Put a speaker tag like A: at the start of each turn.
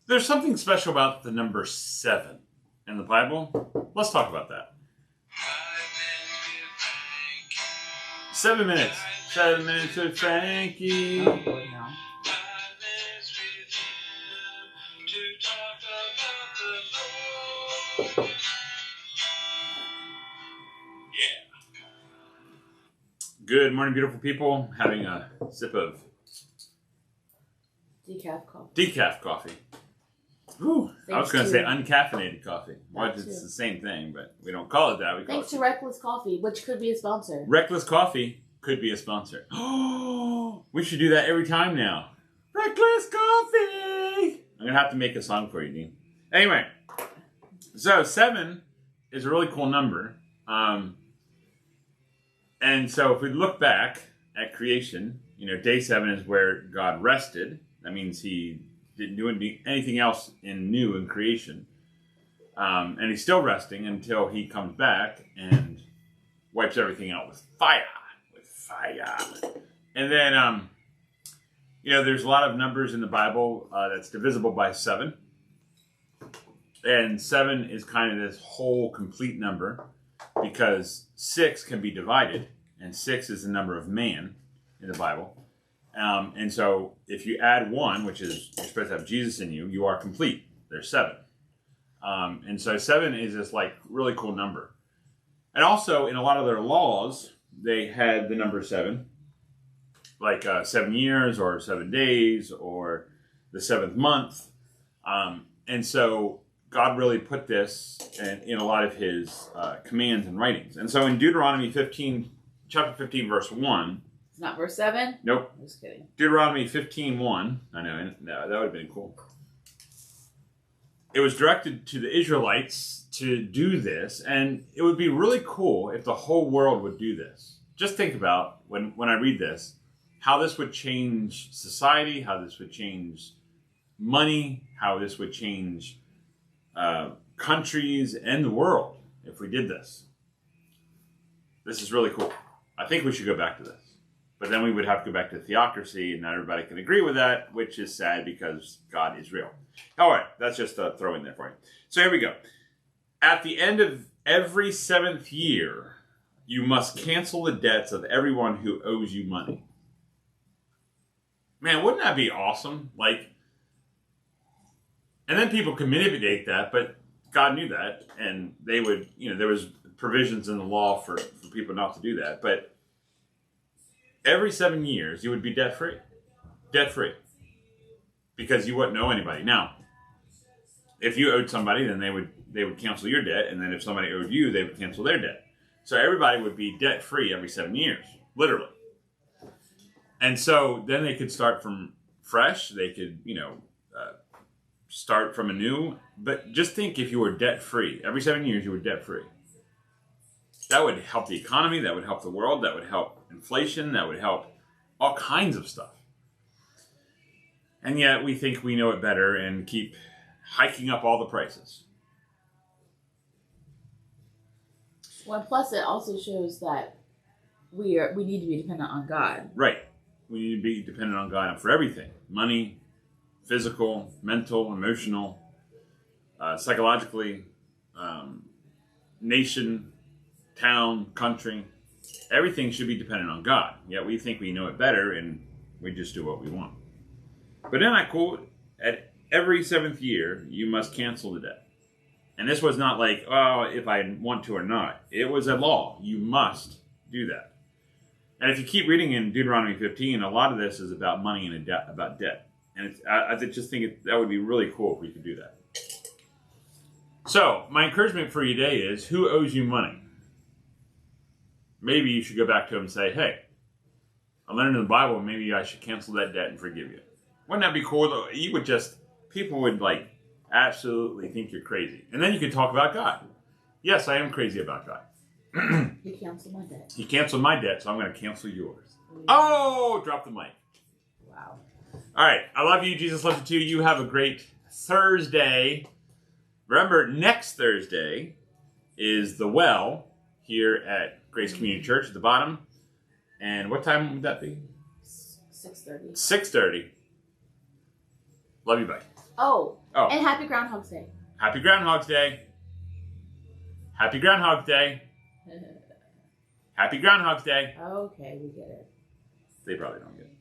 A: There's something special about the number 7 in the Bible. Let's talk about that. 7 minutes. 7 minutes with Frankie.
B: Oh boy, no.
A: Good morning, beautiful people. Having a sip of
B: Decaf coffee.
A: Ooh, I was going to
B: Thanks
A: say
B: to-
A: uncaffeinated coffee. Well,
B: That
A: it's
B: too.
A: the same thing, but we don't call it that. We call
B: Thanks
A: it
B: to Reckless Coffee, which could be a sponsor.
A: Reckless Coffee could be a sponsor. Oh, we should do that every time now. Reckless Coffee. I'm going to have to make a song for you, Dean. Anyway, so 7 is a really cool number. And so if we look back at creation, day 7 is where God rested. That means he didn't do anything else new in creation. And he's still resting until he comes back and wipes everything out with fire. And then, there's a lot of numbers in the Bible that's divisible by 7. And 7 is kind of this whole complete number because 6 can be divided. And 6 is the number of man in the Bible. And so if you add 1, which is you're supposed to have Jesus in you, you are complete. There's 7. And so 7 is this really cool number. And also in a lot of their laws, they had the number 7, like 7 years or 7 days or the 7th month. And so God really put this in a lot of his commands and writings. And so in Deuteronomy 15, chapter 15, verse 1.
B: It's not verse 7?
A: Nope.
B: I'm just kidding.
A: Deuteronomy 15:1. I know, that would have been cool. It was directed to the Israelites to do this, and it would be really cool if the whole world would do this. Just think about, when I read this, how this would change society, how this would change money, how this would change countries and the world if we did this. This is really cool. I think we should go back to this. But then we would have to go back to theocracy, and not everybody can agree with that, which is sad because God is real. All right, that's just a throw in there for you. So here we go. At the end of every 7th year, you must cancel the debts of everyone who owes you money. Man, wouldn't that be awesome? And then people can manipulate that, but God knew that, and they would, there was provisions in the law for people not to do that, but every 7 years, you would be debt-free. Debt-free. Because you wouldn't owe anybody. Now, if you owed somebody, then they would cancel your debt, and then if somebody owed you, they would cancel their debt. So everybody would be debt-free every 7 years, literally. And so then they could start from fresh. They could, start from anew. But just think if you were debt-free. Every 7 years, you were debt-free. That would help the economy. That would help the world. That would help inflation. That would help all kinds of stuff. And yet we think we know it better and keep hiking up all the prices.
B: Well, plus it also shows that we need to be dependent on God.
A: Right. We need to be dependent on God for everything. Money, physical, mental, emotional, psychologically, nation, town, country. Everything should be dependent on God. Yet we think we know it better and we just do what we want. But then I quote, at every 7th year, you must cancel the debt. And this was not like, if I want to or not. It was a law. You must do that. And if you keep reading in Deuteronomy 15, a lot of this is about money and about debt. And I just think that would be really cool if we could do that. So, my encouragement for you today is, who owes you money? Maybe you should go back to him and say, hey, I learned in the Bible, maybe I should cancel that debt and forgive you. Wouldn't that be cool? Though? People would absolutely think you're crazy. And then you could talk about God. Yes, I am crazy about God.
B: He canceled my debt.
A: He canceled my debt, so I'm going to cancel yours. Oh, drop the mic.
B: Wow.
A: All right. I love you. Jesus loves you too. You have a great Thursday. Remember, next Thursday is the well here at Grace Community Church at the bottom. And what time would that be?
B: 6:30.
A: 6:30. Love you, bye.
B: Oh,
A: Oh.
B: and Happy Groundhog's Day.
A: Happy Groundhog's Day. Happy Groundhog's Day. Happy Groundhog's Day.
B: Okay, we get it.
A: They probably don't get it.